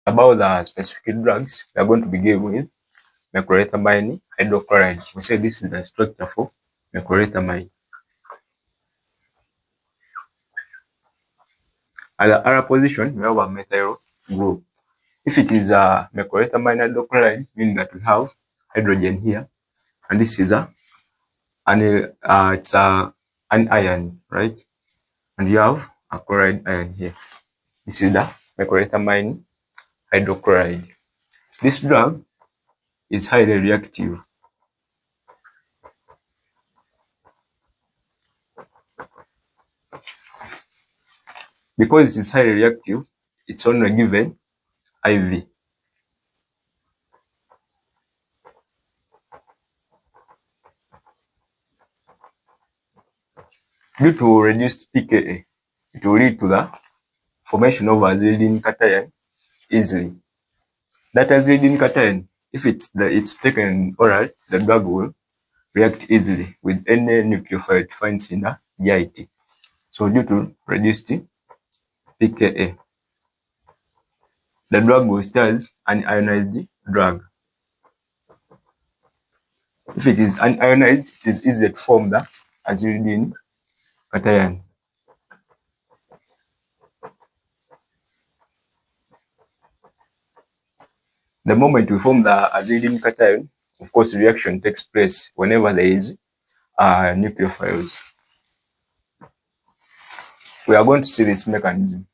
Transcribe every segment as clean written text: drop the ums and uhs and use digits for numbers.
About the specific drugs, we are going to begin with mechlorethamine hydrochloride. We say this is the structure for mechlorethamine. At the other position, we have a methyl group. If it is a mechlorethamine hydrochloride, meaning that we have hydrogen here, and this is it's an ion, right? And you have a chloride ion here. This is the mechlorethamine hydrochloride. This drug is highly reactive. Because it is highly reactive, it's only given IV. Due to reduced pKa, it will lead to the formation of azidine cation easily. That azidine cation, if it's taken oral, the drug will react easily with any nucleophile it finds in the GIT. So due to reduced pKa, the drug will stay as an ionized drug. If it is unionized, it is easy to form the azidine cation. The moment we form the azidine cation, of course, reaction takes place whenever there is nucleophiles. We are going to see this mechanism.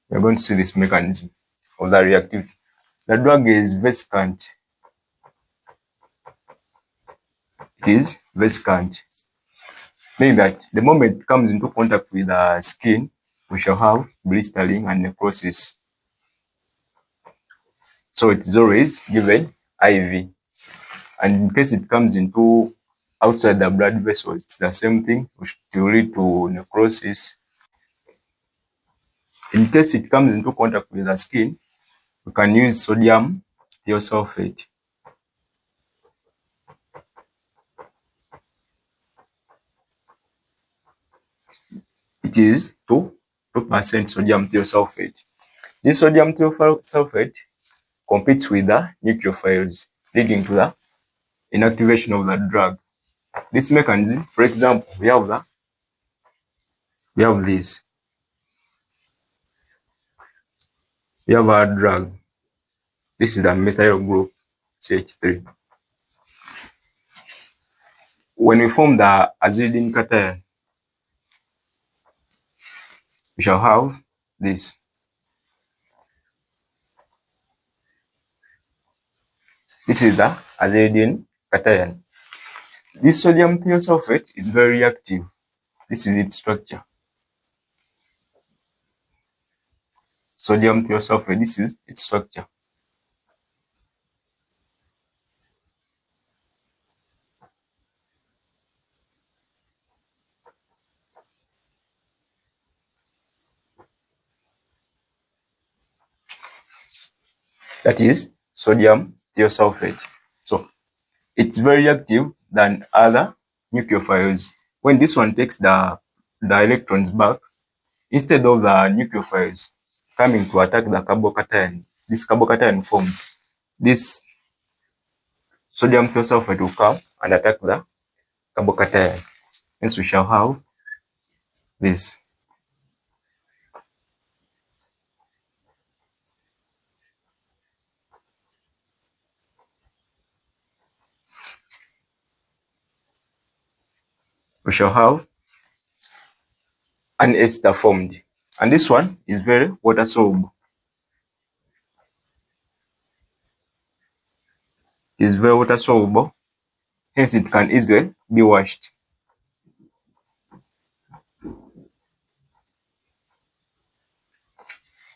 We are going to see this mechanism of the reactivity. The drug is vesicant. It is vesicant, meaning that the moment it comes into contact with the skin, we shall have blistering and necrosis. So it is always given IV. And in case it comes into outside the blood vessels, it's the same thing, which will lead to necrosis. In case it comes into contact with the skin, we can use sodium thiosulphate. It is 2% sodium thiosulphate. This sodium thiosulphate competes with the nucleophiles, leading to the inactivation of the drug. This mechanism, for example, we have this. We have our drug. This is the methyl group CH3. When we form the azidine cation, we shall have this. This is the azidine cation. This sodium thiosulphate is very reactive. This is its structure. Sodium thiosulphate, this is its structure. That is sodium thiosulphate. So it's very active than other nucleophiles. When this one takes the electrons back, instead of the nucleophiles coming to attack the carbocation, this carbocation formed, this sodium thiosulphate will come and attack the carbocation. Hence we shall have this. We shall have an ester formed. And this one is very water soluble. It is very water soluble, hence it can easily be washed.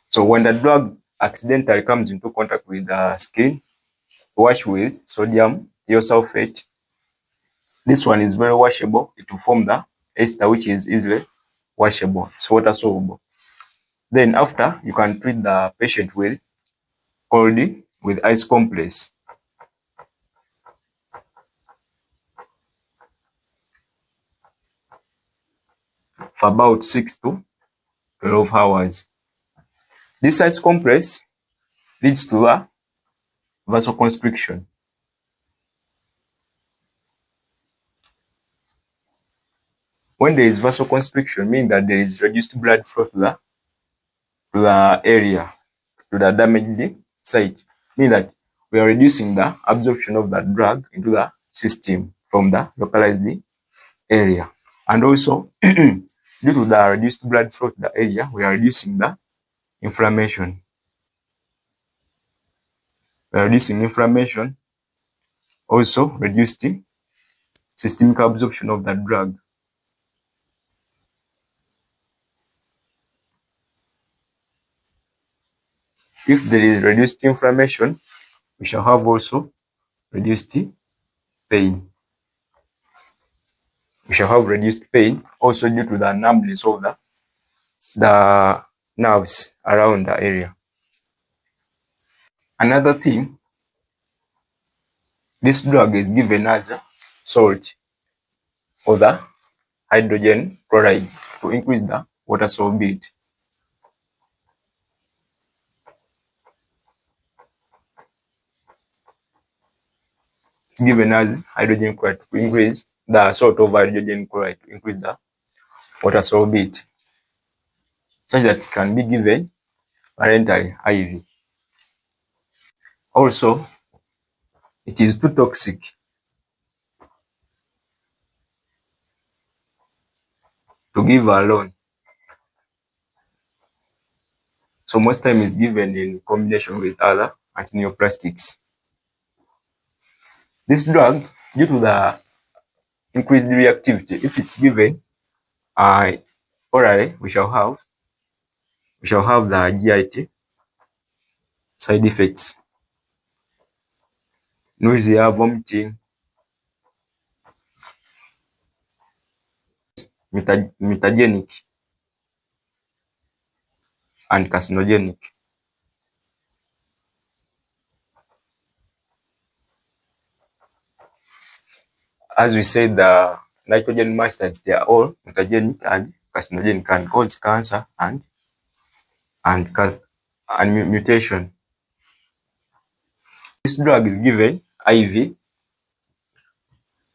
So when the drug accidentally comes into contact with the skin, wash with sodium thiosulphate. This one is very washable. It will form the ester, which is easily washable. It's water soluble. Then after, you can treat the patient with ice compress. For about 6 to 12 hours. This such complex leads to a vasoconstriction. When there is vasoconstriction, meaning that there is reduced blood flow to the area, to the damaged site, meaning that we are reducing the absorption of that drug into the system from the localized area. And also, due to the reduced blood flow to the area, we are reducing the inflammation. We are reducing inflammation, also reducing systemic absorption of that drug. If there is reduced inflammation, we shall have also reduced pain. We shall have reduced pain also due to the numbness of the nerves around the area. Another thing, this drug is given as a salt or the hydrogen chloride to increase the water solubility. It's given as hydrogen chloride to increase the salt of hydrogen chloride to increase the water solubility, such that it can be given parentally IV. Also, it is too toxic to give alone. So most time it's given in combination with other anti-neoplastics. This drug, due to the increased reactivity, if it's given orally, we shall have the GIT side effects: nausea, vomiting, mutagenic, and carcinogenic. As we said, the nitrogen mustards, they are all mutagenic and carcinogenic, can cause cancer and mutation. This drug is given IV,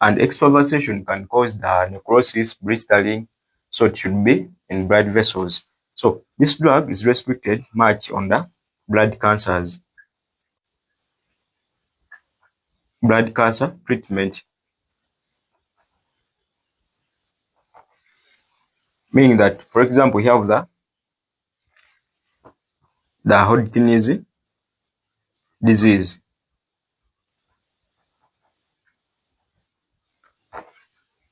and extravasation can cause the necrosis, blistering, so it should be in blood vessels. So this drug is restricted much on the blood cancers. Blood cancer treatment, meaning that, for example, we have the Hodgkin's disease.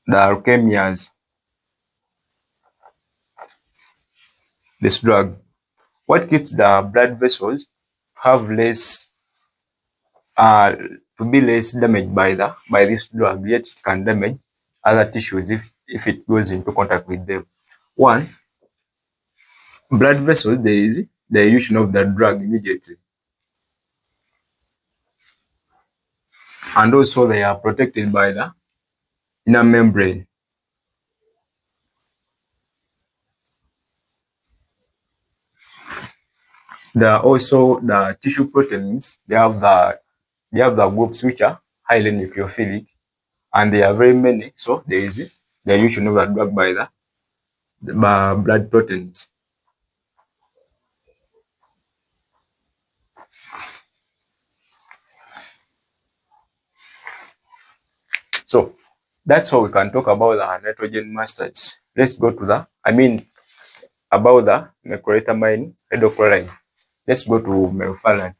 The leukemias. This drug, what keeps the blood vessels have less to be less damaged by this drug, yet it can damage other tissues if it goes into contact with them. One, blood vessels, there is dilution of the drug immediately, and also they are protected by the inner membrane. There are also the tissue proteins. They have the groups which are highly nucleophilic, and they are very many. So there is dilution of the drug by the blood proteins. So that's how we can talk about the nitrogen mustards. Let's go to about the mechlorethamine hydrochloride. Let's go to melphalan.